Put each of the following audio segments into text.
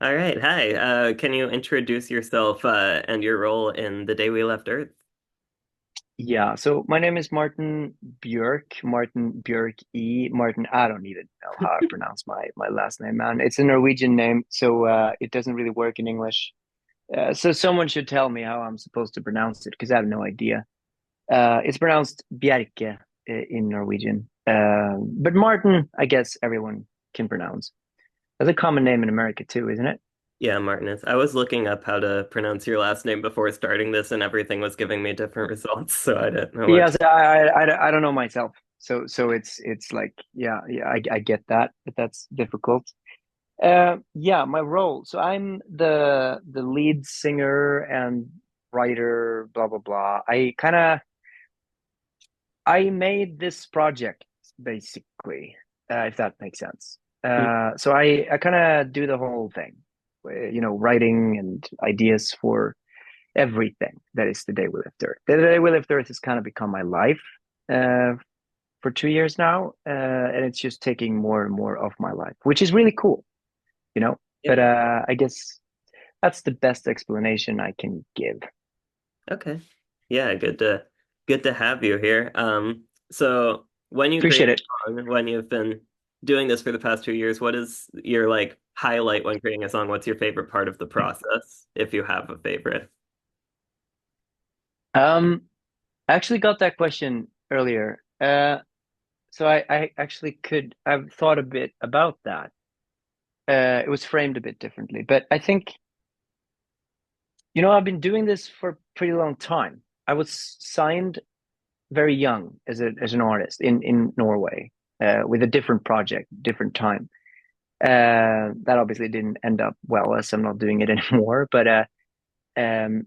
All right. Hi. Can you introduce yourself and your role in The Day We Left Earth? Yeah, so my name is Martin Bjerke, Martin Bjerke, Martin. I don't even know how I pronounce my last name, man. It's a Norwegian name, so it doesn't really work in English. So someone should tell me how I'm supposed to pronounce it because I have no idea. It's pronounced Bjerke in Norwegian, but Martin, I guess everyone can pronounce. That's a common name in America too, isn't it? Yeah, Martinez. I was looking up how to pronounce your last name before starting this, and everything was giving me different results, so I didn't know what Yes, to. I don't know myself. So it's like yeah, I get that, but that's difficult. Yeah, my role. So I'm the lead singer and writer, blah blah blah. I made this project basically, if that makes sense. So I kind of do the whole thing, writing and ideas for everything that is the day we left Earth. The day we left Earth has kind of become my life uh, for 2 years now, and it's just taking more and more of my life, which is really cool, you know. But Yeah. I guess that's the best explanation I can give. Okay. Yeah, good to have you here. So when you create Appreciate it. a song, when you've been doing this for the past 2 years, what is your like highlight when creating a song? What's your favorite part of the process, if you have a favorite? Um, I actually got that question earlier. So I actually I've thought a bit about that. It was framed a bit differently, but I think, I've been doing this for a pretty long time. I was signed very young as an artist in Norway, with a different project, different time. That obviously didn't end up well as I'm not doing it anymore. But um,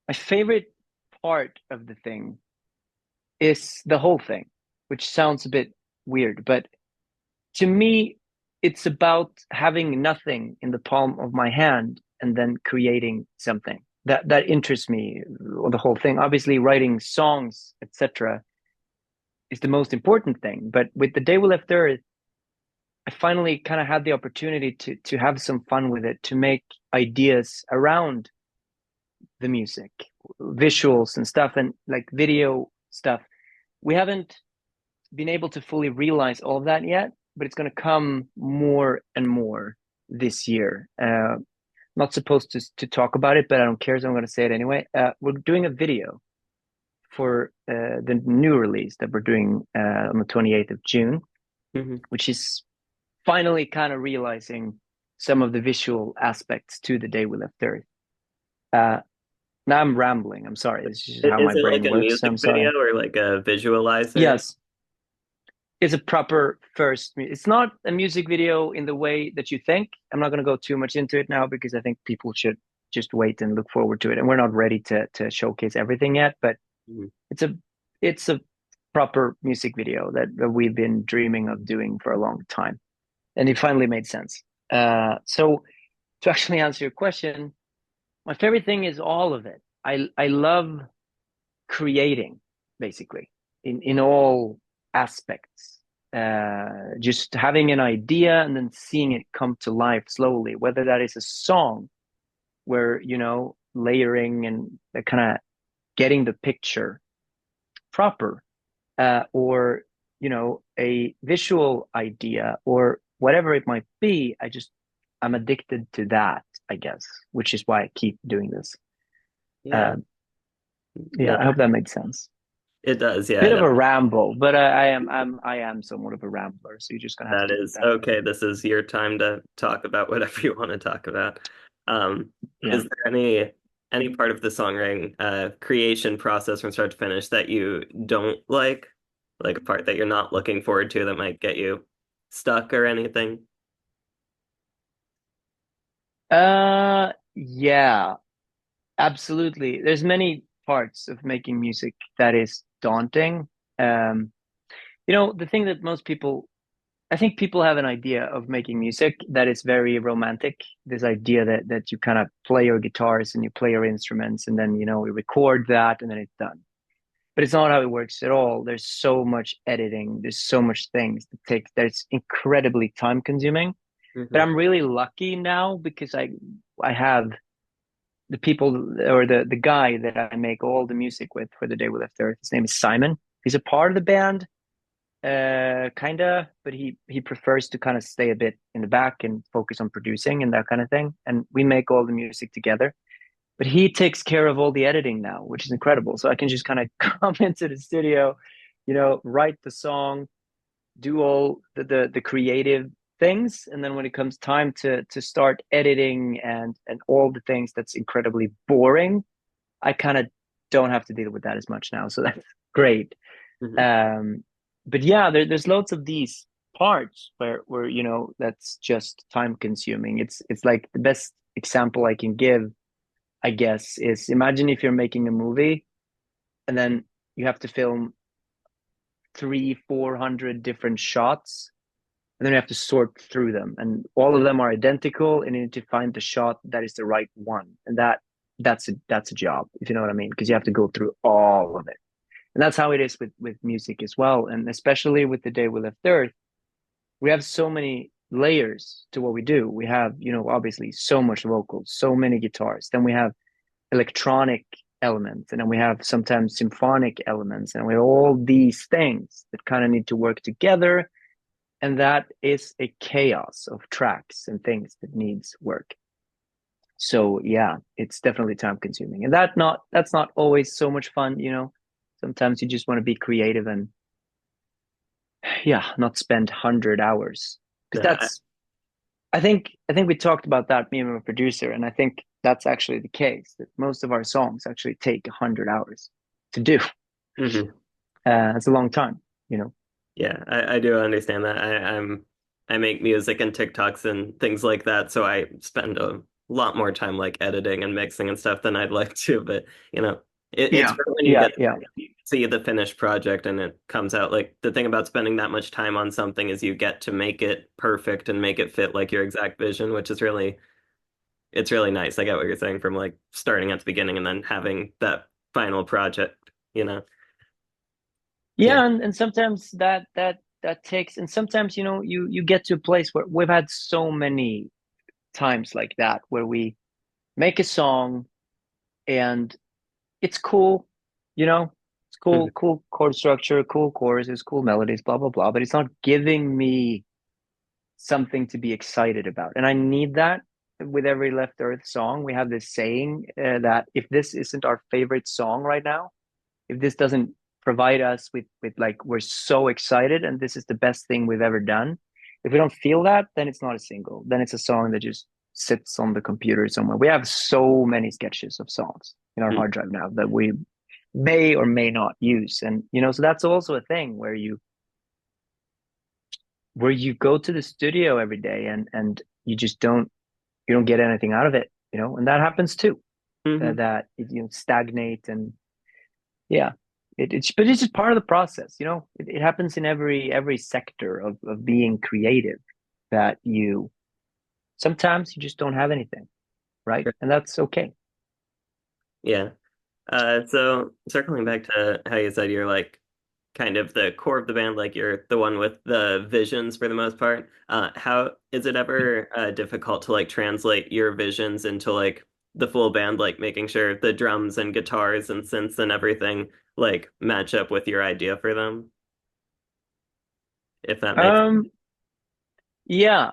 my favorite part of the thing is the whole thing, which sounds a bit weird, but to me, it's about having nothing in the palm of my hand and then creating something that interests me. The whole thing, obviously, writing songs, etc., is the most important thing. But with the day we left Earth, I finally kind of had the opportunity to have some fun with it, to make ideas around the music, visuals and stuff, and like video stuff. We haven't been able to fully realize all of that yet, but it's going to come more and more this year. Not supposed to talk about it, but I don't care, so I'm going to say it anyway. We're doing a video for the new release that we're doing on the 28th of June, Hmm. which is finally kind of realizing some of the visual aspects to the day we left Earth. Uh, Now I'm rambling. I'm sorry. This is just how my Is it like brain a works. music I'm video sorry. or like a visualizer? Yes, it's a proper first. It's not a music video in the way that you think. I'm not going to go too much into it now because I think people should just wait and look forward to it. And we're not ready to showcase everything yet, but Mhm. it's a it's a proper music video that we've been dreaming of doing for a long time, and it finally made sense. So to actually answer your question, my favorite thing is all of it. I love creating, basically, in all aspects. Just having an idea and then seeing it come to life slowly, whether that is a song where, layering and kind of getting the picture proper, or, a visual idea or whatever it might be. I'm addicted to that, I guess, which is why I keep doing this. Yeah. Um, yeah, No, I hope that makes sense. it does. Yeah, Bit of no, a ramble, but I am somewhat of a rambler, so you're just gonna have to that deal with is that. okay. This is your time to talk about whatever you want to talk about. Yeah. Is there any part of the songwriting creation process from start to finish that you don't like a part that you're not looking forward to that might get you stuck or anything? Yeah, absolutely. There's many parts of making music that is daunting. Um, the thing that I think people have an idea of making music that is very romantic. This idea that you kind of play your guitars and you play your instruments and then, we record that and then it's done. But it's not how it works at all. There's so much editing. There's so much things that take that's incredibly time consuming. But Hmm. I'm really lucky now because I have the people, or the guy that I make all the music with for The Day We Left Earth. His name is Simon. He's a part of the band, kinda, but he prefers to kind of stay a bit in the back and focus on producing and that kind of thing. And we make all the music together. But he takes care of all the editing now, which is incredible. So I can just kind of come into the studio, write the song, do all the creative things, and then when it comes time to start editing and all the things that's incredibly boring, I kind of don't have to deal with that as much now. So that's great. Hmm. um but yeah, there's loads of these parts where that's just time consuming. It's like the best example I can give, I guess, is imagine if you're making a movie and then you have to film 300-400 different shots, and then you have to sort through them, and all of them are identical, and you need to find the shot that is the right one, and that's a job, if you know what I mean, because you have to go through all of it. And that's how it is with music as well, and especially with The Day We Left Earth, we have so many layers to what we do. We have, obviously so much vocals, so many guitars, then we have electronic elements, and then we have sometimes symphonic elements, and we have all these things that kind of need to work together, and that is a chaos of tracks and things that needs work. So yeah, it's definitely time consuming, and that's not always so much fun. Sometimes you just want to be creative and, yeah, not spend 100 hours, because No, I think we talked about that, me and my producer, and I think that's actually the case, that most of our songs actually take 100 hours to do. mhm. It's a long time. Yeah, I do understand that. I make music and TikToks and things like that, so I spend a lot more time like editing and mixing and stuff than I'd like to. But it's Yeah, great when yeah, yeah, you see the finished project and it comes out. Like the thing about spending that much time on something is you get to make it perfect and make it fit like your exact vision, which is really it's really nice. I get what you're saying from like starting at the beginning and then having that final project, you know? Yeah. yeah. And sometimes that takes, and sometimes you get to a place where we've had so many times like that, where we make a song and it's cool, it's Mhm. cool chord structure, cool choruses, cool melodies, blah blah blah, but it's not giving me something to be excited about. And I need that with every Left Earth song. We have this saying, that if this isn't our favorite song right now, if this doesn't provide us with like, we're so excited and this is the best thing we've ever done, if we don't feel that, then it's not a single. Then it's a song that just sits on the computer somewhere. We have so many sketches of songs in our hard drive now that we may or may not use. And so that's also a thing where you go to the studio every day and you don't get anything out of it. And that happens too. Hmm. That stagnate, and yeah, but it's just part of the process. It happens in every sector of being creative, that you sometimes you just don't have anything, right? And that's okay. Yeah. So circling back to how you said you're like kind of the core of the band, like you're the one with the visions for the most part. How is it ever difficult to like translate your visions into like the full band, like making sure the drums and guitars and synths and everything like match up with your idea for them, if that makes um yeah,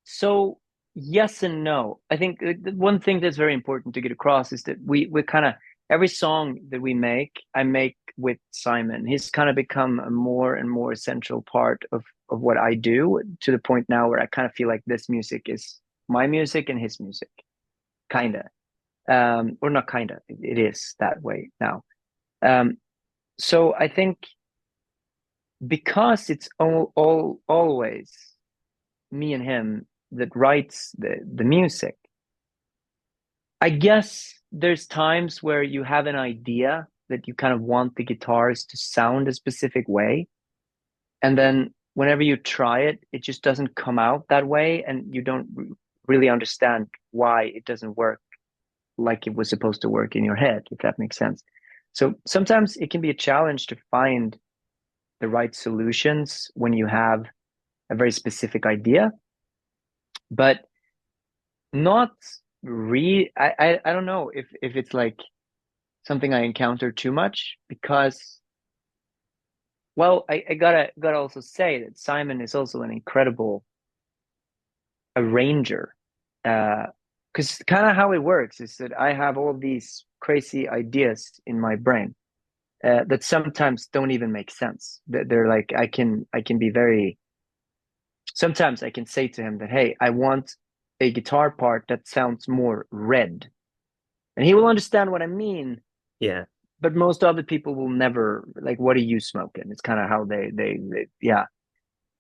so yes and no. I think the one thing that's very important to get across is that we kind of, every song that we make, I make with Simon. He's kind of become a more and more essential part of what I do, to the point now where I kind of feel like this music is my music and his music, kind of. Or not kind of, it is that way now. Um, so I think because it's always me and him that writes the music, I guess there's times where you have an idea that you kind of want the guitars to sound a specific way. And then whenever you try it, it just doesn't come out that way. And you don't really understand why it doesn't work like it was supposed to work in your head, if that makes sense. So sometimes it can be a challenge to find the right solutions when you have a very specific idea. but not I don't know if it's like something I encounter too much because, well, I gotta also say that Simon is also an incredible arranger. Because kind of how it works is that I have all these crazy ideas in my brain that sometimes don't even make sense. That they're like I can be very sometimes I can say to him that, hey, I want a guitar part that sounds more red, and he will understand what I mean. Yeah. But most other people will never like. What are you smoking? It's kind of how they yeah.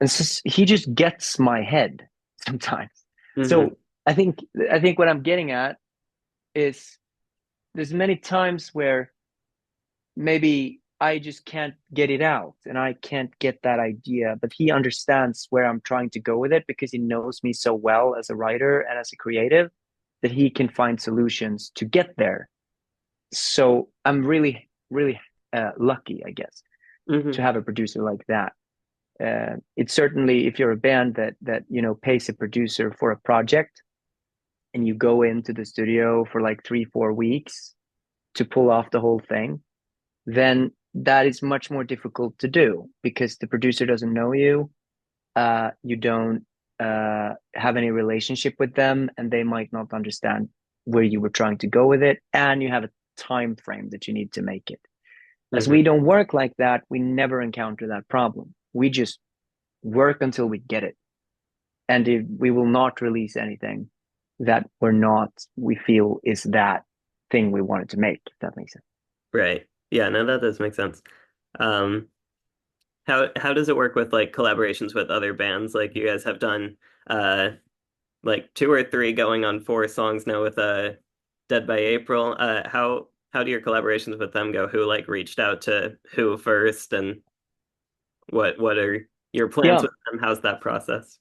And so he just gets my head sometimes. Hmm. So I think what I'm getting at is there's many times where maybe I just can't get it out and I can't get that idea, but he understands where I'm trying to go with it because he knows me so well as a writer and as a creative that he can find solutions to get there. So I'm really, really lucky, I guess, to Hmm. have a producer like that. It's certainly if you're a band that pays a producer for a project and you go into the studio for like 3 4 weeks to pull off the whole thing, then that is much more difficult to do because the producer doesn't know you. You don't have any relationship with them, and they might not understand where you were trying to go with it. And you have a time frame that you need to make it. As we Hmm. don't work like that, we never encounter that problem. We just work until we get it. And if we will not release anything that we feel is that thing we wanted to make, if that makes sense. Right. Yeah, no, that does make sense. Um, how does it work with like collaborations with other bands? Like you guys have done like two or three going on four songs now with Dead by April. How do your collaborations with them go? Who like reached out to who first, and what are your plans Yeah, with them? How's that process?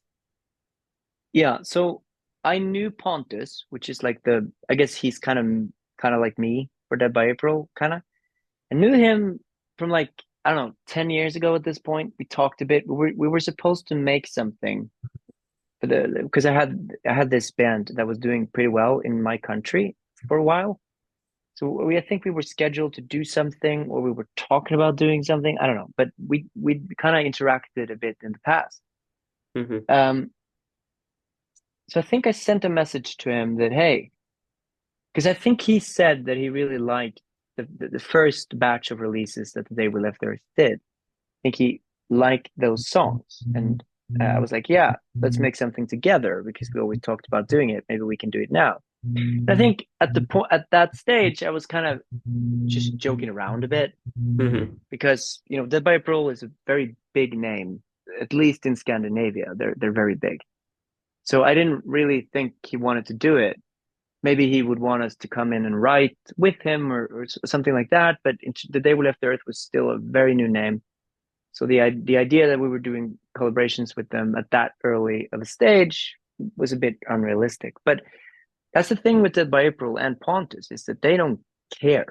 yeah. So I knew Pontus, which is like I guess he's kind of like me for Dead by April, kind of. I knew him from like, I don't know, 10 years ago at this point. We talked a bit. We were supposed to make something for because I had this band that was doing pretty well in my country for a while. So I think we were scheduled to do something, or we were talking about doing something. I don't know, but we kind of interacted a bit in the past. Hmm. Um, so I think I sent a message to him that, hey, because I think he said that he really liked the first batch of releases that the Day We Left Earth did. I think he liked those songs, and I was like, yeah, let's make something together because we always talked about doing it. Maybe we can do it now. And I think at that stage, I was kind of just joking around a bit Hmm. because Dead by April is a very big name, at least in Scandinavia. They're very big. So I didn't really think he wanted to do it. Maybe he would want us to come in and write with him or something like that. But the Day We Left the Earth was still a very new name. So the idea that we were doing collaborations with them at that early of a stage was a bit unrealistic. But that's the thing with Dead by April and Pontus is that they don't care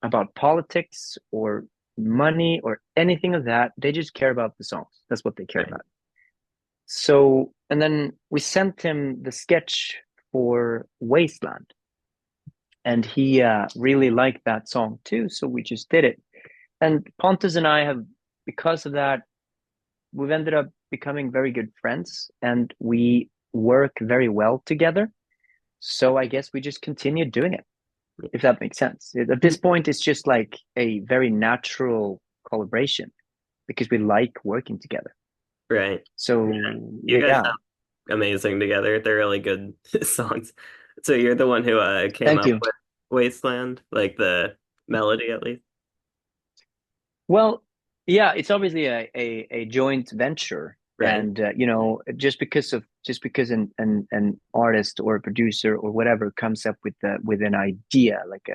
about politics or money or anything of that. They just care about the songs. That's what they care Right. about. So, and then we sent him the sketch for Wasteland, and he really liked that song too. So we just did it. And Pontus and I have, because of that, we've ended up becoming very good friends, and we work very well together. So I guess we just continue doing it, if that makes sense. At this point, it's just like a very natural collaboration because we like working together. Right. So You guys yeah, sound amazing together. They're really good songs. So you're the one who came thank up you. with Wasteland, like the melody at least. Well, yeah, it's obviously a joint venture, Right. and just because an artist or a producer or whatever comes up with an idea, like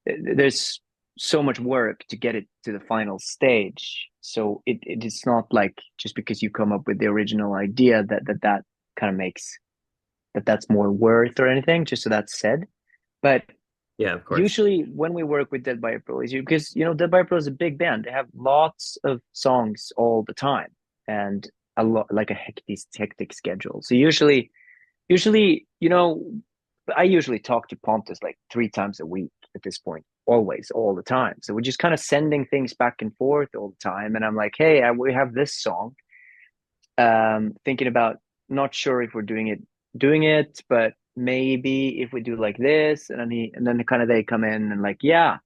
there's so much work to get it to the final stage. So it is not like just because you come up with the original idea that kind of makes that's more worth or anything. Just so that's said, but Yeah, of course. usually when we work with Dead by April is because Dead by April is a big band. They have lots of songs all the time, and a lot, like a hectic schedule. So usually, I usually talk to Pontus like 3 times a week at this point, always, all the time. So we're just kind of sending things back and forth all the time. And I'm like, hey, we have this song. Thinking about, not sure if we're doing it, but maybe if we do like this, and then kind of they come in and like, yeah,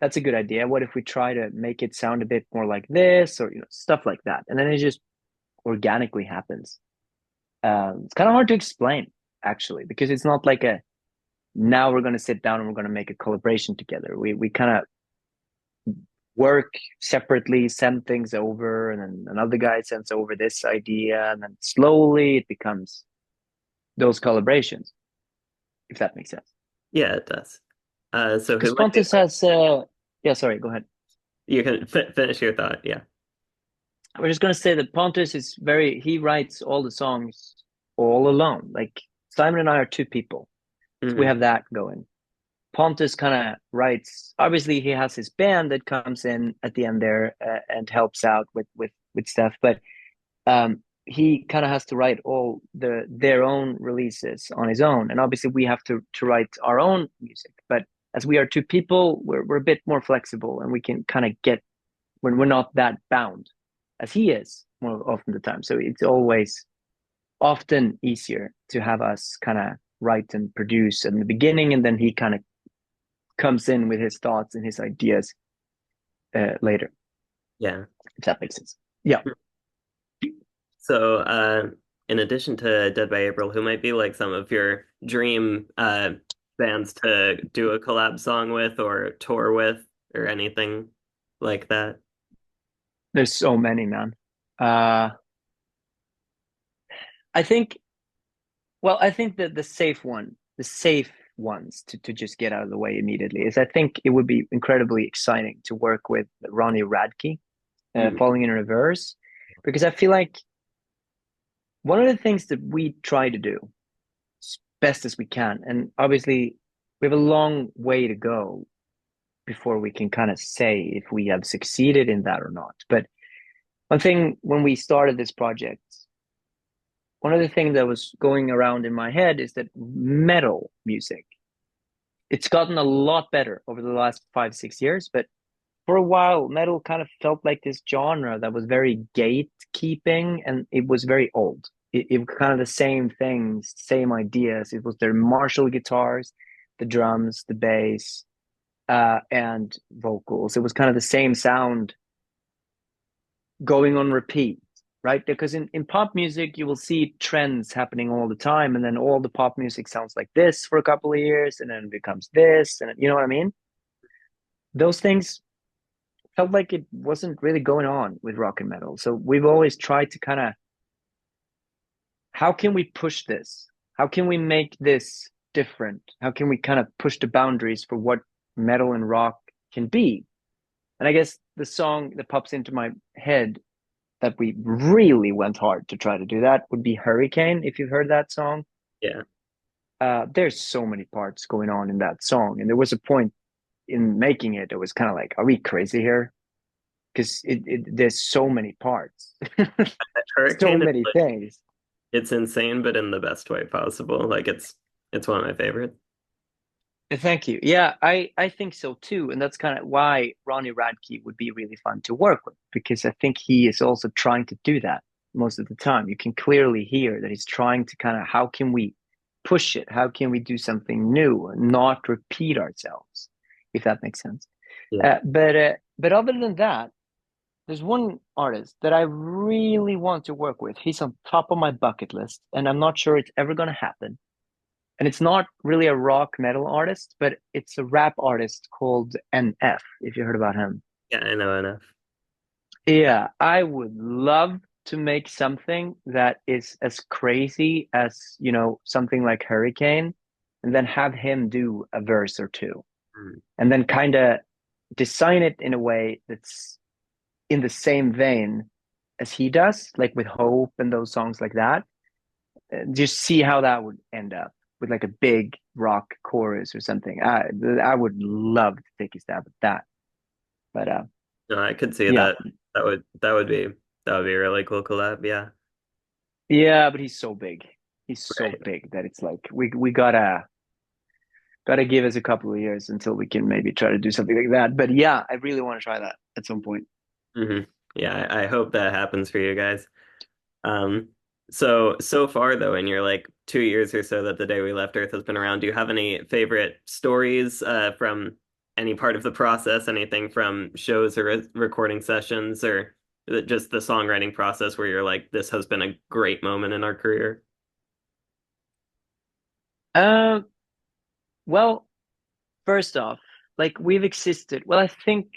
that's a good idea. What if we try to make it sound a bit more like this, or stuff like that, and then it just organically happens. It's kind of hard to explain actually, because it's not like a now we're going to sit down and we're going to make a collaboration together. We kind of work separately, send things over, and then another guy sends over this idea, and then slowly it becomes those collaborations, if that makes sense. Yeah, it does. So Because who might be Pontus like, has, yeah, sorry, go ahead. you can finish your thought. Yeah. We're just gonna say that Pontus is he writes all the songs all alone. Like Simon and I are two people, so we Hmm. have that going. Pontus kind of writes. Obviously, he has his band that comes in at the end there and helps out with stuff, but he kind of has to write all their own releases on his own, and obviously we have to write our own music. But as we are two people, we're a bit more flexible, and we can kind of get when we're not that bound as he is more often the time. So it's always often easier to have us kind of write and produce in the beginning, and then he kind of comes in with his thoughts and his ideas later, Yeah. if that makes sense. Yeah. So, in addition to Dead by April, who might be like some of your dream bands to do a collab song with or tour with or anything like that? There's so many, man. Uh, I think, well, I think that the safe ones to just get out of the way immediately is I think it would be incredibly exciting to work with Ronnie Radke, Mm, Falling in Reverse, because I feel like one of the things that we try to do as best as we can, and obviously we have a long way to go before we can kind of say if we have succeeded in that or not. But one thing when we started this project, one of the things that was going around in my head is that metal music, it's gotten a lot better over the last 5 6 years, but for a while metal kind of felt like this genre that was very gatekeeping, and it was very old. It was kind of the same things, same ideas. It was their Marshall guitars, the drums, the bass, and vocals. It was kind of the same sound going on repeat, right? Because in pop music, you will see trends happening all the time, and then all the pop music sounds like this for a couple of years, and then it becomes this, and you know what I mean? Those things felt like it wasn't really going on with rock and metal. So we've always tried to kind of, how can we push this? How can we make this different? How can we kind of push the boundaries for what metal and rock can be? And I guess the song that pops into my head that we really went hard to try to do that would be Hurricane, if you've heard that song. yeah. There's so many parts going on in that song. And there was a point in making it, it was kind of like, are we crazy here? Because there's so many parts, so Hurricane is many like things. it's insane, but in the best way possible. Like it's one of my favorites. Thank you. Yeah, I think so too. And that's kind of why Ronnie Radke would be really fun to work with, because I think he is also trying to do that most of the time. You can clearly hear that he's trying to kind of, how can we push it? How can we do something new and not repeat ourselves, if that makes sense? Yeah. But other than that, there's one artist that I really want to work with. He's on top of my bucket list, and I'm not sure it's ever going to happen. And it's not really a rock metal artist, but it's a rap artist called NF, if you heard about him. Yeah, I know enough. Yeah, I would love to make something that is as crazy as, something like Hurricane, and then have him do a verse or two, Mm. and then kind of design it in a way that's in the same vein as he does, like with Hope and those songs like that. Just see how that would end up with like a big rock chorus or something. I would love to take a stab at that. But No, I could see yeah, that. That would be a really cool collab. Yeah. Yeah, but he's so big. He's so Right. big that it's like we gotta give us a couple of years until we can maybe try to do something like that. But yeah, I really want to try that at some point. Hmm. Yeah, I hope that happens for you guys. Um, so far though, in your like 2 years or so that the day we left Earth has been around, do you have any favorite stories from any part of the process? Anything from shows or recording sessions, or just the songwriting process where you're like, this has been a great moment in our career? Uh, well, first off, like we've existed. Well, I think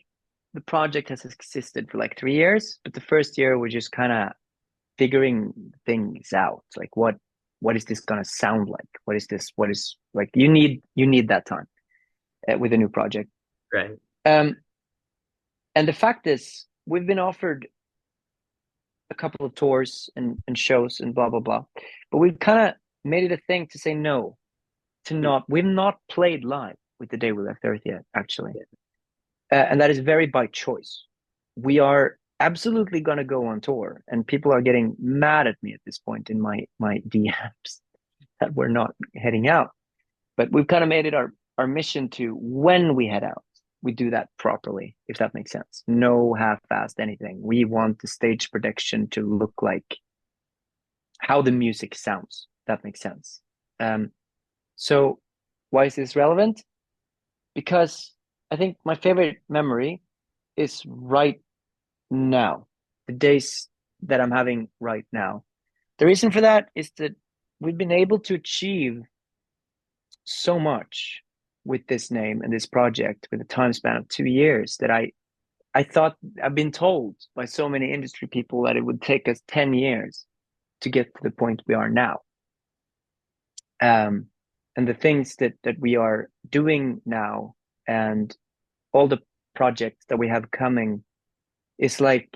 the project has existed for like 3 years, but the first year we're just kind of figuring things out. Like what is this gonna sound like? What is this? What is like you need that time with a new project. Right. Um, and the fact is, we've been offered a couple of tours and shows and blah blah blah, but we've kind of made it a thing to say no to not. We've not played live with the day we left Earth yet, actually, Yeah. and that is very by choice. We are absolutely going to go on tour, and people are getting mad at me at this point in my DMs that we're not heading out. But we've kind of made it our mission to, when we head out, we do that properly, if that makes sense. No half-assed anything. We want the stage production to look like how the music sounds. That makes sense. Um, so why is this relevant? Because I think my favorite memory is right now, the days that I'm having right now. The reason for that is that we've been able to achieve so much with this name and this project with a time span of 2 years that I thought, I've been told by so many industry people that it would take us 10 years to get to the point we are now. Um, and the things that we are doing now and all the projects that we have coming is like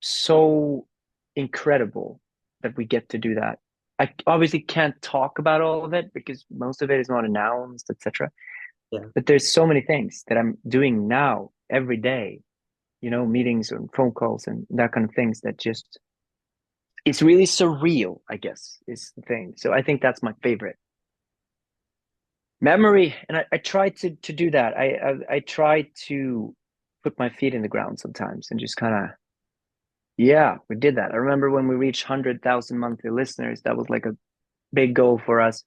so incredible that we get to do that. I obviously can't talk about all of it because most of it is not announced, etc. Yeah. But there's so many things that I'm doing now every day, meetings and phone calls and that kind of things that just it's really surreal, I guess, is the thing. So I think that's my favorite memory, and I try to do that. I try to put my feet in the ground sometimes and just kind of, yeah, we did that. I remember when we reached 100,000 monthly listeners, that was like a big goal for us.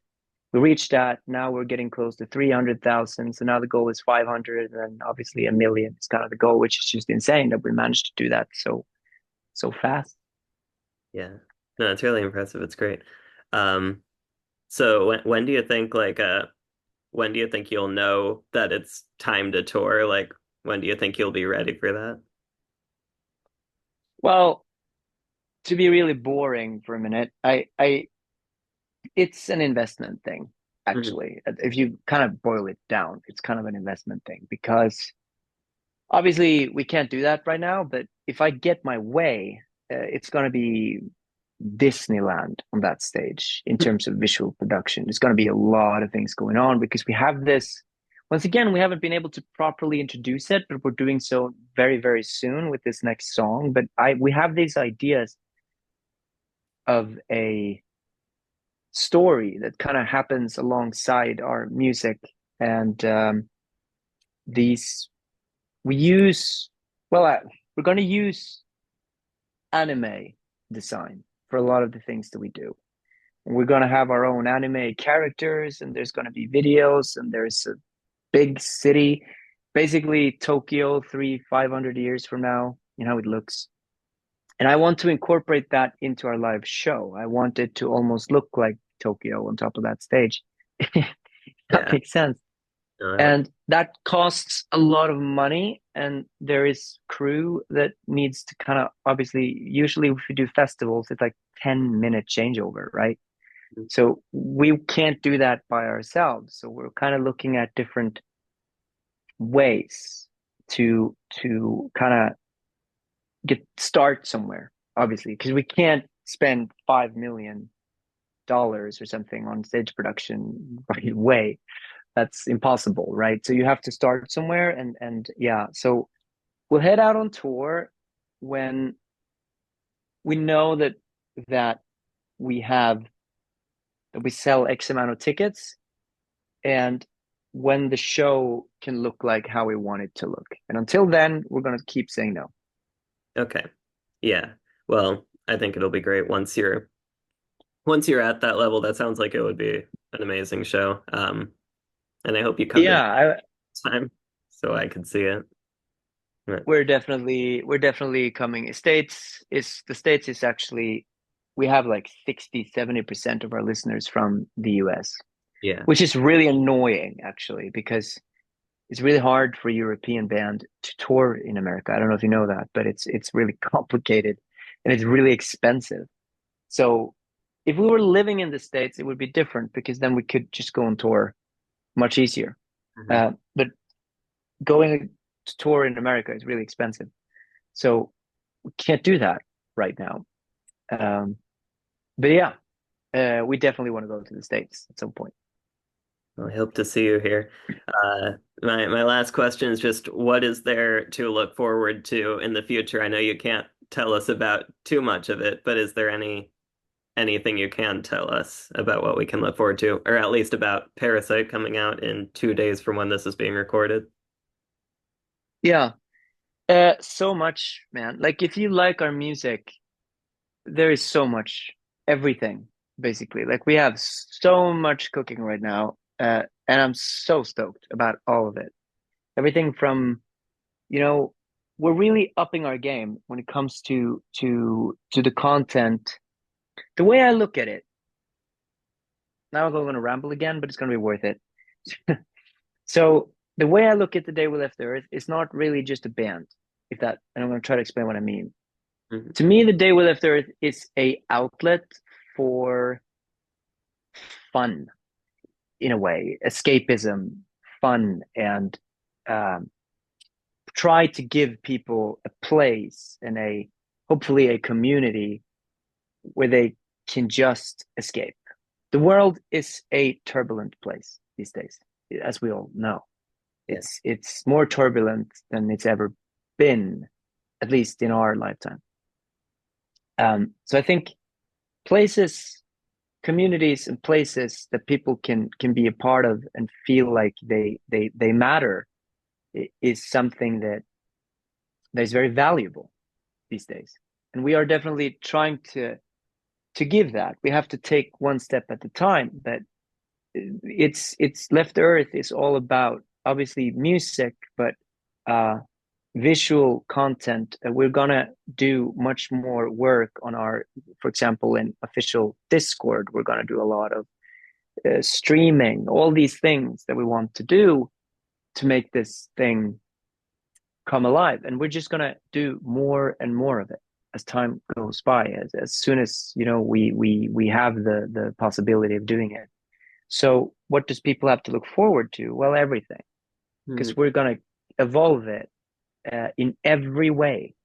We reached that. Now we're getting close to 300,000. So now the goal is 500, and then obviously a million is kind of the goal, which is just insane that we managed to do that so fast. Yeah. No, it's really impressive. It's great. Um, so when do you think when do you think you'll know that it's time to tour? Like when do you think you'll be ready for that? Well, to be really boring for a minute, I it's an investment thing, Mhm. actually. If you kind of boil it down, it's kind of an investment thing because obviously we can't do that right now. But if I get my way, it's going to be Disneyland on that stage in terms of visual production. There's going to be a lot of things going on because we have this. Once again, we haven't been able to properly introduce it, but we're doing so very, very soon with this next song. But we have these ideas of a story that kind of happens alongside our music, and these we use. Well, we're going to use anime design for a lot of the things that we do. We're going to have our own anime characters, and there's going to be videos, and there's a big city, basically Tokyo 500 years from now, how it looks. And I want to incorporate that into our live show. I want it to almost look like Tokyo on top of that stage. That Yeah. makes sense. No, I like And that costs a lot of money. And there is crew that needs to kind of, obviously, usually if we do festivals, it's like 10-minute changeover, right? it. So we can't do that by ourselves. So we're kind of looking at different ways to kind of get start somewhere, obviously, because we can't spend $5 million or something on stage production right away. That's impossible, right? So you have to start somewhere, and yeah. So we'll head out on tour when we know that. that we have that we sell X amount of tickets, and when the show can look like how we want it to look. And until then, we're gonna keep saying no. Okay. Yeah. Well, I think it'll be great once you're at that level. That sounds like it would be an amazing show. And I hope you come to Yeah, time so I could see it. we're definitely coming. States is actually we have like 60-70% of our listeners from the US, Yeah. which is really annoying actually because it's really hard for a European band to tour in America. I don't know if you know that, but it's really complicated and it's really expensive. So if we were living in the States, it would be different because then we could just go on tour much easier. Hmm. But going to tour in America is really expensive. So we can't do that right now. Um, but yeah, we definitely want to go to the States at some point. I hope to see you here. My last question is just what is there to look forward to in the future? I know you can't tell us about too much of it, but is there anything you can tell us about what we can look forward to, or at least about Parasite coming out in 2 days from when this is being recorded? Yeah, so much, man. Like if you like our music, there is so much, everything basically. Like we have so much cooking right now, and I'm so stoked about all of it. Everything from, you know, we're really upping our game when it comes to the content. The way I look at it, now I'm going to ramble again, but it's going to be worth it. So the way I look at The Day We Left the Earth is not really just a band, if that, and I'm going to try to explain what I mean. Mhm. To me, The Day We Left the Earth is a outlet for fun in a way, escapism, fun, and um, try to give people a place and a hopefully a community where they can just escape. The world is a turbulent place these days, as we all know. Yeah. It's more turbulent than it's ever been, at least in our lifetime. So I think places, communities, and places that people can be a part of and feel like they matter is something that is very valuable these days. And we are definitely trying to give that. We have to take one step at a time. But it's Left Earth is all about obviously music, but uh, visual content. We're gonna do much more work on our, for example, in official Discord. We're gonna do a lot of streaming, all these things that we want to do to make this thing come alive. And we're just gonna do more and more of it as time goes by. As soon as we have the possibility of doing it. So what does people have to look forward to? Well, everything, Mhm. because we're gonna evolve it in every way.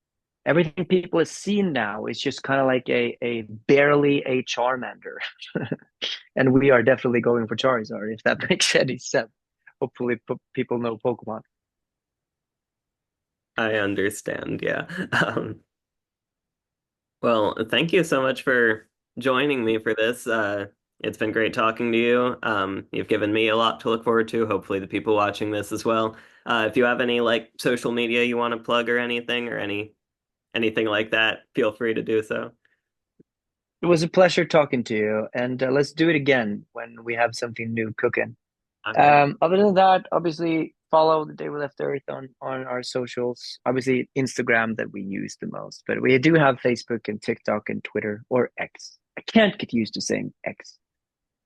Everything people have seen now is just kind of like a barely a Charmander, and we are definitely going for Charizard if that makes any sense. Hopefully, people know Pokemon. I understand, yeah. Well, thank you so much for joining me for this. It's been great talking to you. You've given me a lot to look forward to. Hopefully, the people watching this as well. If you have any like social media you want to plug or anything or anything like that, feel free to do so. It was a pleasure talking to you, and let's do it again when we have something new cooking. Okay. Other than that, obviously follow the Day We Left Earth on our socials. Obviously Instagram that we use the most, but we do have Facebook and TikTok and Twitter or X. I can't get used to saying X.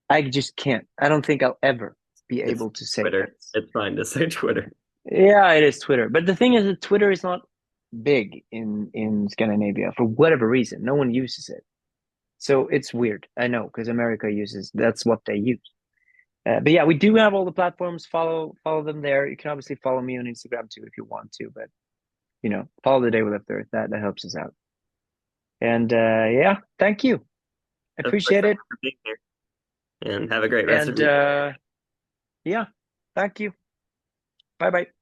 I just can't. I don't think I'll ever be It's able to say Twitter. X. It's fine to say Twitter. Yeah, it is Twitter. But the thing is that Twitter is not big in Scandinavia for whatever reason. No one uses it. So it's weird. I know because America uses that's what they use. But yeah, we do have all the platforms. Follow them there. You can obviously follow me on Instagram too if you want to. But follow the Day We Left Earth. That helps us out. And yeah, thank you. I Of course, appreciate thank it. you for being here, and have a great rest of And your day. yeah, thank you. Bye bye.